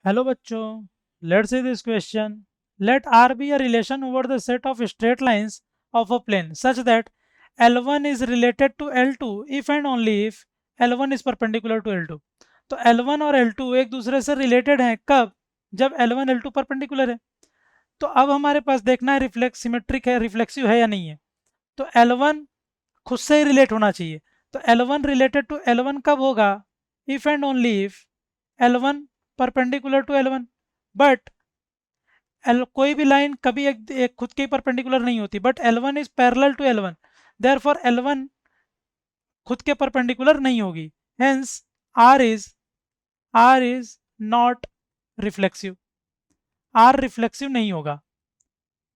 Hello बच्चों, let's see this question. Let R be a relation over the set of straight lines of a plane such that L1 is related to L2 if and only if L1 is perpendicular to L2. तो L1 और L2 एक दूसरे से related हैं कब? जब L1 L2 perpendicular है। तो अब हमारे पास देखना है रिफ्लेक्स सिमेट्रिक है, रिफ्लेक्सिव है या नहीं है। तो L1 खुद से ही रिलेट होना चाहिए। तो L1 रिलेटेड टू L1 कब होगा? If and only if L1 perpendicular to L1। But कोई भी लाइन कभी एक खुद के परपेंडिकुलर नहीं होती, but L1 is parallel to L1, therefore L1 खुद के परपेंडिकुलर नहीं होगी। Hence R is not reflexive. R reflexive नहीं होगा।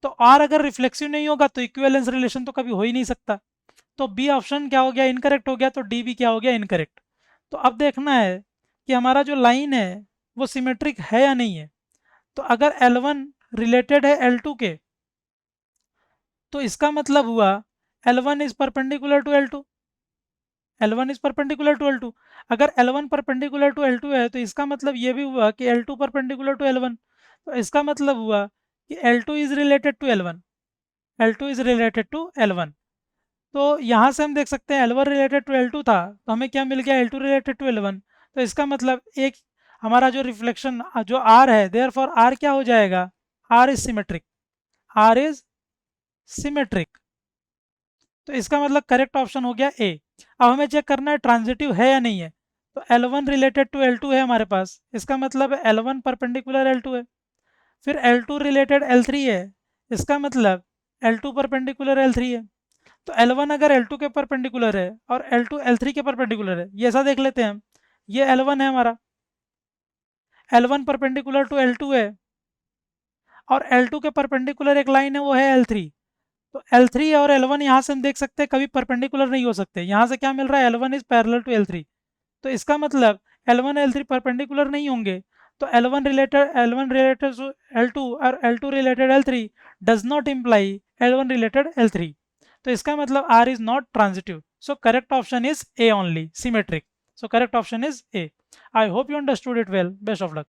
तो आर अगर रिफ्लेक्सिव नहीं होगा तो इक्विवेलेंस रिलेशन तो कभी हो ही नहीं सकता। तो बी ऑप्शन क्या हो गया? इनकरेक्ट हो गया। तो डी भी क्या हो गया? इनकरेक्ट। तो अब देखना है कि हमारा जो लाइन है वो सिमेट्रिक है या नहीं है। तो अगर L1 रिलेटेड है L2 के, तो इसका मतलब हुआ L1 is perpendicular to L2। L1 is perpendicular to L2। अगर L1 परपेंडिकुलर टू L2 है तो इसका मतलब ये भी हुआ कि L2 परपेंडिकुलर टू L1। तो इसका मतलब हुआ कि L2 is related to L1। L2 is related to L1। तो यहाँ से हम देख सकते हैं L1 रिलेटेड टू L2 था, तो हमें क्या मिल गया? L2 related to L1। तो इसका मतलब एक हमारा जो रिफ्लेक्शन जो R है, देयर फॉर R क्या हो जाएगा? R is symmetric. R is symmetric. तो इसका मतलब करेक्ट ऑप्शन हो गया ए। अब हमें चेक करना है ट्रांजिटिव है या नहीं है। तो L1 रिलेटेड टू L2 है हमारे पास, इसका मतलब L1 परपेंडिकुलर L2 है। फिर L2 रिलेटेड L3 है, इसका मतलब L2 परपेंडिकुलर L3 है। तो L1 अगर L2 के परपेंडिकुलर है और L2 L3 के परपेंडिकुलर है, ये ऐसा देख लेते हैं हम। ये L1 है हमारा, L1 परपेंडिकुलर टू L2 है, और L2 के परपेंडिकुलर एक लाइन है वो है L3। तो L3 और L1 यहाँ से हम देख सकते हैं कभी परपेंडिकुलर नहीं हो सकते। यहाँ से क्या मिल रहा है? L1 is parallel to L3। तो इसका मतलब L1 L3 परपेंडिकुलर नहीं होंगे। तो L1 रिलेटेड L2 और L2 related L3 does not imply L1 related L3। तो इसका मतलब R is not transitive. So correct option is A only, symmetric. So correct option is A. I hope you understood it well. Best of luck.